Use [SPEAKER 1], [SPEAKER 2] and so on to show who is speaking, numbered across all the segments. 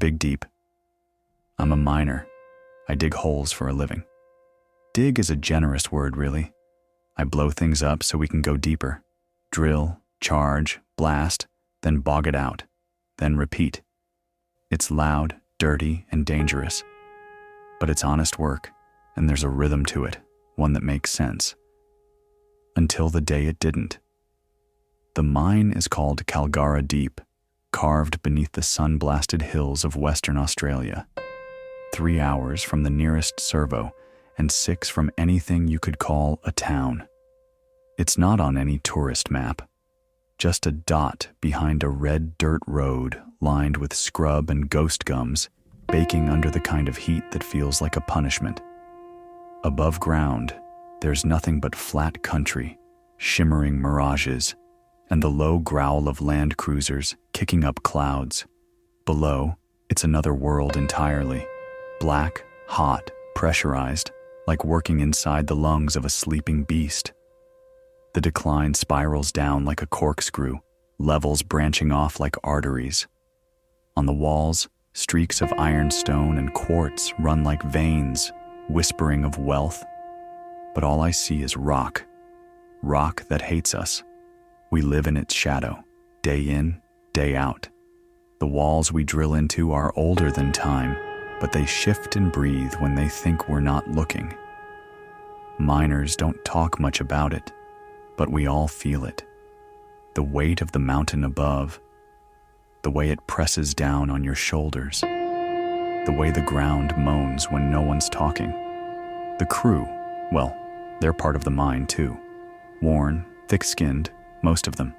[SPEAKER 1] big deep. I'm a miner. I dig holes for a living. Dig is a generous word, really. I blow things up so we can go deeper. Drill, charge, blast, then bog it out, then repeat. It's loud, dirty, and dangerous. But it's honest work, and there's a rhythm to it, one that makes sense. Until the day it didn't. The mine is called Kalgara Deep, carved beneath the sun-blasted hills of Western Australia. 3 hours from the nearest servo, and 6 from anything you could call a town. It's not on any tourist map, just a dot behind a red dirt road lined with scrub and ghost gums, baking under the kind of heat that feels like a punishment. Above ground, there's nothing but flat country, shimmering mirages, and the low growl of land cruisers kicking up clouds. Below, it's another world entirely, black, hot, pressurized, like working inside the lungs of a sleeping beast. The decline spirals down like a corkscrew, levels branching off like arteries. On the walls, streaks of ironstone and quartz run like veins, whispering of wealth. But all I see is rock. Rock that hates us. We live in its shadow, day in, day out. The walls we drill into are older than time, but they shift and breathe when they think we're not looking. Miners don't talk much about it, but we all feel it. The weight of the mountain above, the way it presses down on your shoulders, the way the ground moans when no one's talking. The crew, well, they're part of the mine too. Worn, thick-skinned, most of them.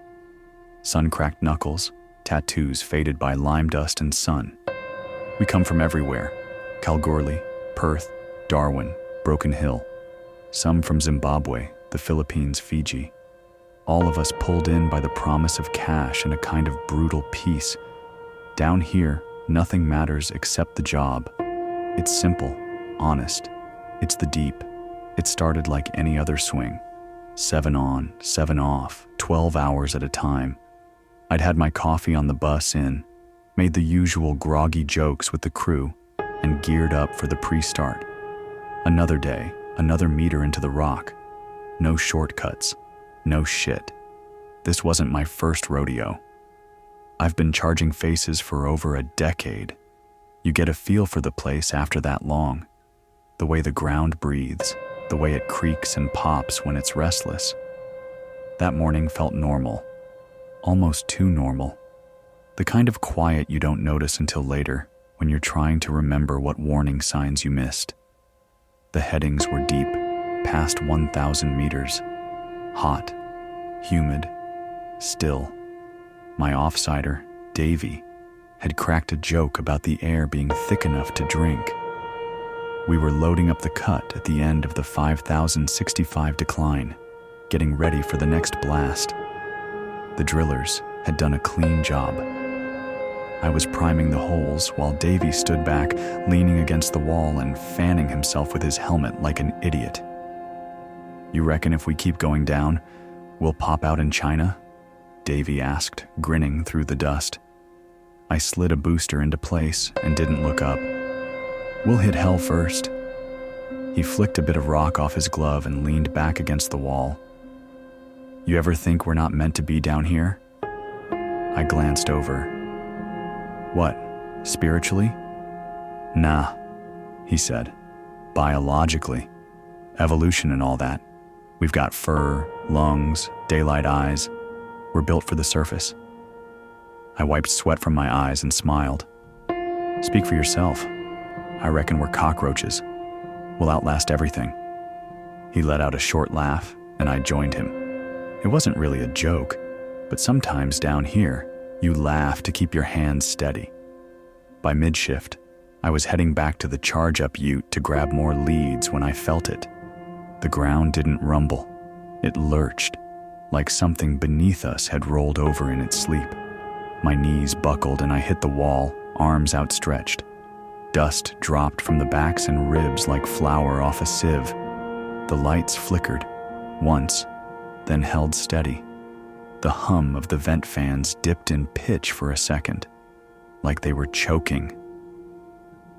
[SPEAKER 1] Sun-cracked knuckles, tattoos faded by lime dust and sun. We come from everywhere. Kalgoorlie, Perth, Darwin, Broken Hill. Some from Zimbabwe, the Philippines, Fiji. All of us pulled in by the promise of cash and a kind of brutal peace. Down here, nothing matters except the job. It's simple, honest. It's the deep. It started like any other swing. 7 on, 7 off, 12 hours at a time. I'd had my coffee on the bus in, made the usual groggy jokes with the crew, and geared up for the pre-start. Another day, another meter into the rock. No shortcuts, no shit. This wasn't my first rodeo. I've been charging faces for over a decade. You get a feel for the place after that long. The way the ground breathes, the way it creaks and pops when it's restless. That morning felt normal, almost too normal. The kind of quiet you don't notice until later when you're trying to remember what warning signs you missed. The headings were deep, past 1,000 meters. Hot, humid, still. My offsider, Davy, had cracked a joke about the air being thick enough to drink. We were loading up the cut at the end of the 5,065 decline, getting ready for the next blast. The drillers had done a clean job. I was priming the holes while Davy stood back, leaning against the wall and fanning himself with his helmet like an idiot. "You reckon if we keep going down, we'll pop out in China?" Davy asked, grinning through the dust. I slid a booster into place and didn't look up. "We'll hit hell first." He flicked a bit of rock off his glove and leaned back against the wall. "You ever think we're not meant to be down here?" I glanced over. "What, spiritually?" "Nah," he said. "Biologically. Evolution and all that. We've got fur, lungs, daylight eyes. We're built for the surface." I wiped sweat from my eyes and smiled. "Speak for yourself. I reckon we're cockroaches. We'll outlast everything." He let out a short laugh, and I joined him. It wasn't really a joke, but sometimes down here, you laugh to keep your hands steady. By mid-shift, I was heading back to the charge-up ute to grab more leads when I felt it. The ground didn't rumble. It lurched, like something beneath us had rolled over in its sleep. My knees buckled and I hit the wall, arms outstretched. Dust dropped from the backs and ribs like flour off a sieve. The lights flickered, once, then held steady. The hum of the vent fans dipped in pitch for a second, like they were choking,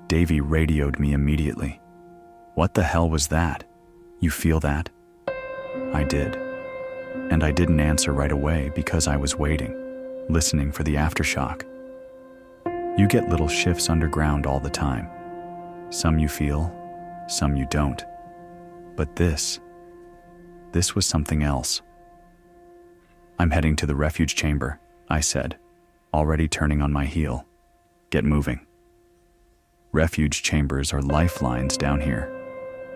[SPEAKER 1] Davy radioed me immediately. "What the hell was that? You feel that?" I did. And I didn't answer right away because I was waiting, listening for the aftershock. You get little shifts underground all the time. Some you feel, some you don't. But this was something else. "I'm heading to the refuge chamber," I said, already turning on my heel. "Get moving." Refuge chambers are lifelines down here.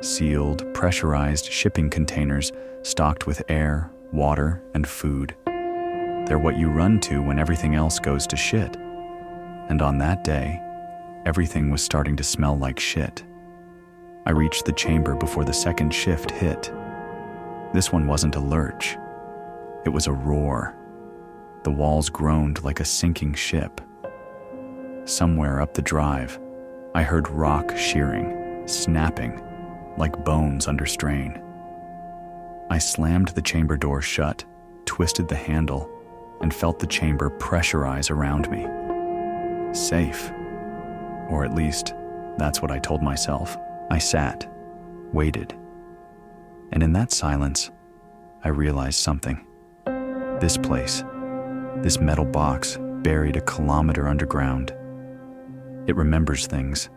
[SPEAKER 1] Sealed, pressurized shipping containers stocked with air, water, and food. They're what you run to when everything else goes to shit. And on that day, everything was starting to smell like shit. I reached the chamber before the second shift hit. This one wasn't a lurch. It was a roar. The walls groaned like a sinking ship. Somewhere up the drive, I heard rock shearing, snapping, like bones under strain. I slammed the chamber door shut, twisted the handle, and felt the chamber pressurize around me. Safe. Or at least, that's what I told myself. I sat, waited. And in that silence, I realized something. This place, this metal box buried a kilometer underground. It remembers things.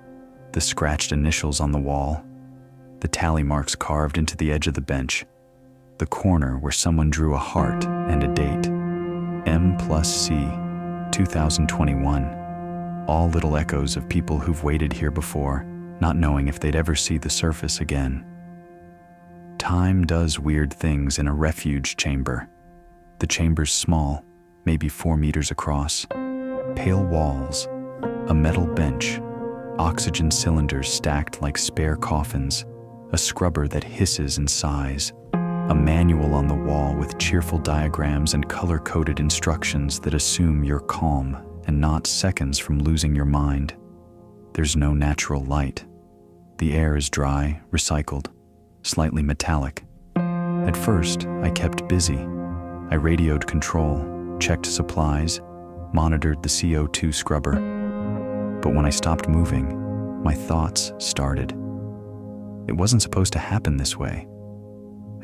[SPEAKER 1] The scratched initials on the wall, the tally marks carved into the edge of the bench, the corner where someone drew a heart and a date. M+C, 2021. All little echoes of people who've waited here before, not knowing if they'd ever see the surface again. Time does weird things in a refuge chamber. The chamber's small, maybe 4 meters across. Pale walls, a metal bench, oxygen cylinders stacked like spare coffins, a scrubber that hisses and sighs, a manual on the wall with cheerful diagrams and color-coded instructions that assume you're calm and not seconds from losing your mind. There's no natural light. The air is dry, recycled, slightly metallic. At first, I kept busy. I radioed control, checked supplies, monitored the CO2 scrubber. But when I stopped moving, my thoughts started. It wasn't supposed to happen this way.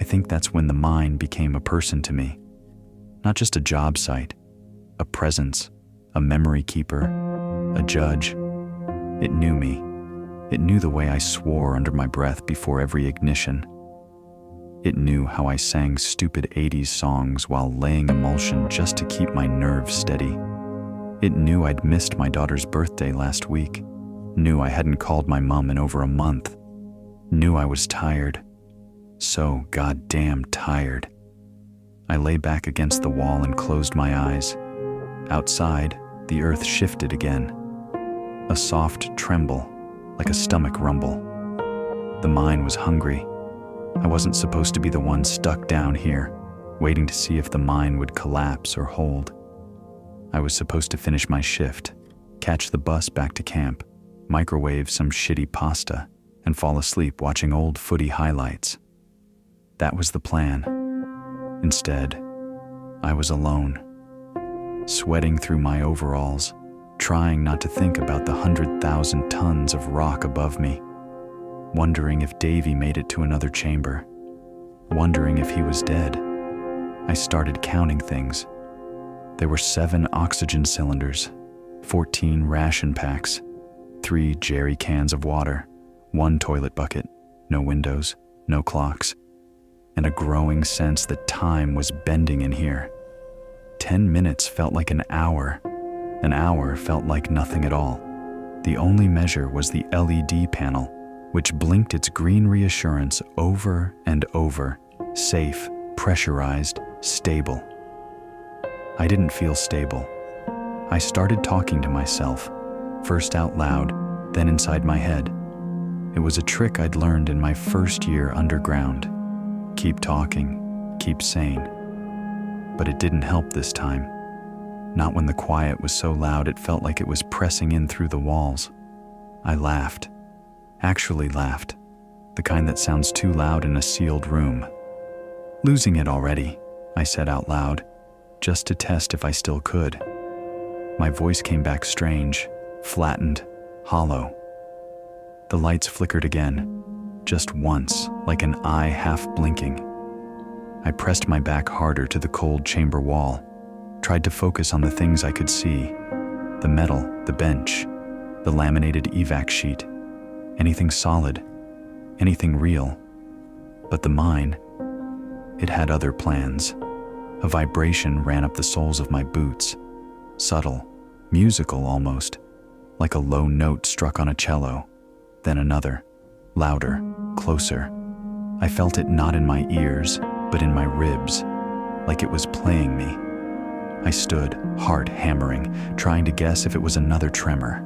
[SPEAKER 1] I think that's when the mind became a person to me. Not just a job site, a presence, a memory keeper, a judge. It knew me. It knew the way I swore under my breath before every ignition. It knew how I sang stupid 80s songs while laying emulsion just to keep my nerves steady. It knew I'd missed my daughter's birthday last week. Knew I hadn't called my mom in over a month. Knew I was tired. So goddamn tired. I lay back against the wall and closed my eyes. Outside, the earth shifted again. A soft tremble, like a stomach rumble. The mine was hungry. I wasn't supposed to be the one stuck down here, waiting to see if the mine would collapse or hold. I was supposed to finish my shift, catch the bus back to camp, microwave some shitty pasta, and fall asleep watching old footy highlights. That was the plan. Instead, I was alone, sweating through my overalls, trying not to think about the 100,000 tons of rock above me, wondering if Davy made it to another chamber, wondering if he was dead. I started counting things. There were 7 oxygen cylinders, 14 ration packs, 3 jerry cans of water, 1 toilet bucket, no windows, no clocks, and a growing sense that time was bending in here. 10 minutes felt like an hour. An hour felt like nothing at all. The only measure was the LED panel, which blinked its green reassurance over and over. Safe, pressurized, stable. I didn't feel stable. I started talking to myself, first out loud, then inside my head. It was a trick I'd learned in my first year underground. Keep talking, keep sane. But it didn't help this time. Not when the quiet was so loud it felt like it was pressing in through the walls. I laughed. Actually laughed. The kind that sounds too loud in a sealed room. "Losing it already," I said out loud, just to test if I still could. My voice came back strange, flattened, hollow. The lights flickered again, just once, like an eye half blinking. I pressed my back harder to the cold chamber wall, tried to focus on the things I could see: the metal, the bench, the laminated evac sheet, anything solid, anything real. But the mine, it had other plans. A vibration ran up the soles of my boots, subtle, musical almost, like a low note struck on a cello, then another, louder, closer. I felt it not in my ears, but in my ribs, like it was playing me. I stood, heart hammering, trying to guess if it was another tremor.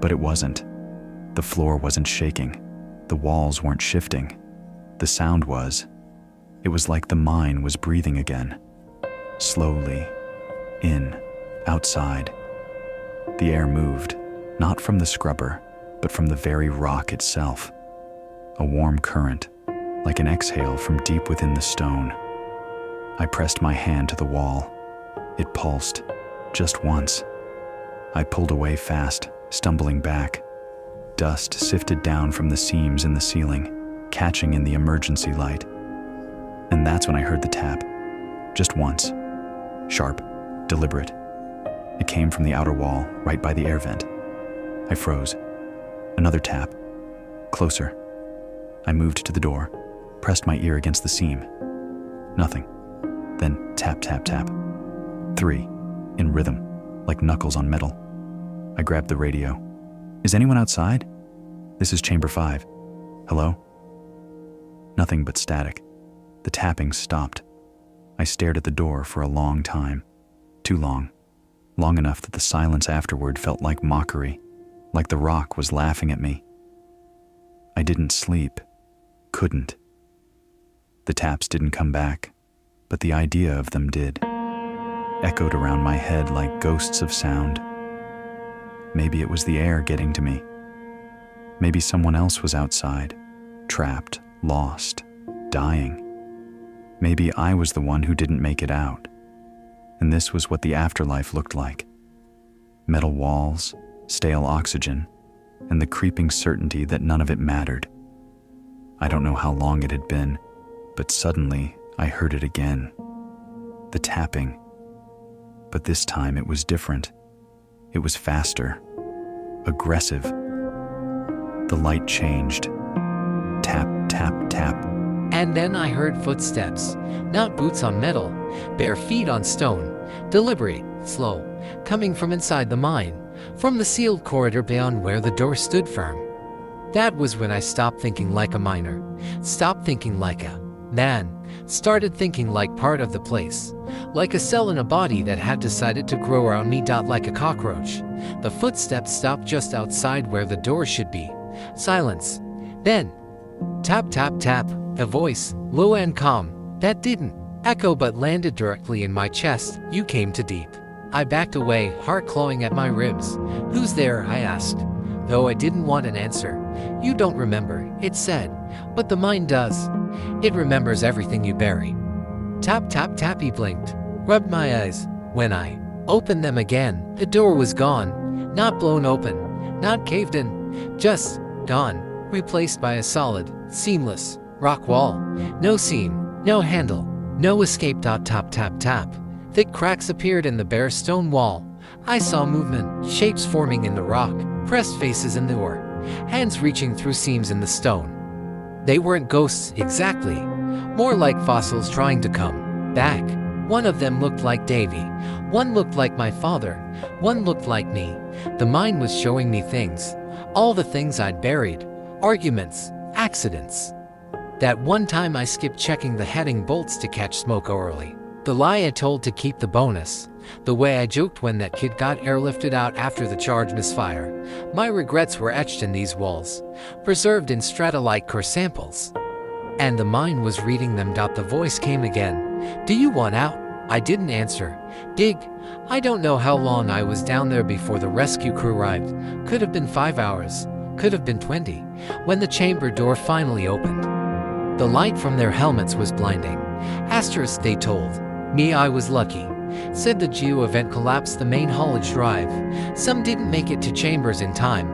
[SPEAKER 1] But it wasn't. The floor wasn't shaking. The walls weren't shifting. The sound was. It was like the mine was breathing again. Slowly. In. Outside. The air moved, not from the scrubber, but from the very rock itself. A warm current, like an exhale from deep within the stone. I pressed my hand to the wall. It pulsed, just once. I pulled away fast, stumbling back. Dust sifted down from the seams in the ceiling, catching in the emergency light. And that's when I heard the tap. Just once. Sharp, deliberate. It came from the outer wall, right by the air vent. I froze. Another tap. Closer. I moved to the door, pressed my ear against the seam. Nothing. Then tap, tap, tap. 3, in rhythm, like knuckles on metal. I grabbed the radio. Is anyone outside? This is Chamber 5. Hello? Nothing but static. The tapping stopped. I stared at the door for a long time. Too long. Long enough that the silence afterward felt like mockery, like the rock was laughing at me. I didn't sleep. Couldn't. The taps didn't come back, but the idea of them did. Echoed around my head like ghosts of sound. Maybe it was the air getting to me. Maybe someone else was outside, trapped, lost, dying. Maybe I was the one who didn't make it out. And this was what the afterlife looked like. Metal walls, stale oxygen, and the creeping certainty that none of it mattered. I don't know how long it had been, but suddenly I heard it again. The tapping. But this time it was different. It was faster, aggressive. The light changed. Tap, tap, tap.
[SPEAKER 2] And then I heard footsteps, not boots on metal, bare feet on stone, deliberate, slow, coming from inside the mine, from the sealed corridor beyond where the door stood firm. That was when I stopped thinking like a miner, stopped thinking like a man, started thinking like part of the place, like a cell in a body that had decided to grow around me. Like a cockroach. The footsteps stopped just outside where the door should be. Silence. Then, tap, tap, tap, a voice, low and calm, that didn't echo but landed directly in my chest. You came too deep. I backed away, heart clawing at my ribs. Who's there? I asked, though I didn't want an answer. You don't remember, it said, but the mind does. It remembers everything you bury. Tap, tap, tap, he blinked, rubbed my eyes. When I opened them again, the door was gone, not blown open, not caved in, just gone, replaced by a solid, seamless rock wall. No seam, no handle, no escape. Tap, tap, tap. Thick cracks appeared in the bare stone wall. I saw movement, shapes forming in the rock, pressed faces in the ore, hands reaching through seams in the stone. They weren't ghosts exactly, more like fossils trying to come back. One of them looked like Davy, one looked like my father, one looked like me. The mine was showing me things, all the things I'd buried, arguments, accidents. That one time I skipped checking the heading bolts to catch smoke early. The lie I told to keep the bonus. The way I joked when that kid got airlifted out after the charge misfire. My regrets were etched in these walls, preserved in strata-like core samples. And the mine was reading them. The voice came again. Do you want out? I didn't answer. Dig. I don't know how long I was down there before the rescue crew arrived. Could have been 5 hours. Could have been 20. When the chamber door finally opened. The light from their helmets was blinding. Asterisk, they told me I was lucky. Said the geo event collapsed the main haulage drive. Some didn't make it to chambers in time.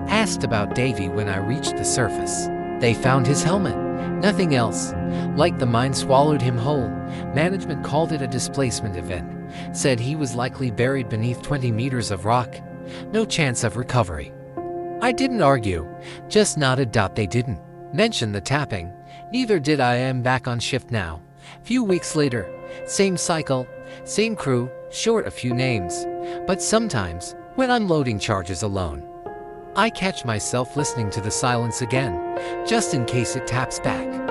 [SPEAKER 2] Asked about Davy when I reached the surface. They found his helmet. Nothing else. Like the mine swallowed him whole. Management called it a displacement event. Said he was likely buried beneath 20 meters of rock. No chance of recovery. I didn't argue, just nodded. They didn't mention the tapping. Neither did I. Am back on shift now. Few weeks later, same cycle, same crew, short a few names. But sometimes, when I'm loading charges alone, I catch myself listening to the silence again, just in case it taps back.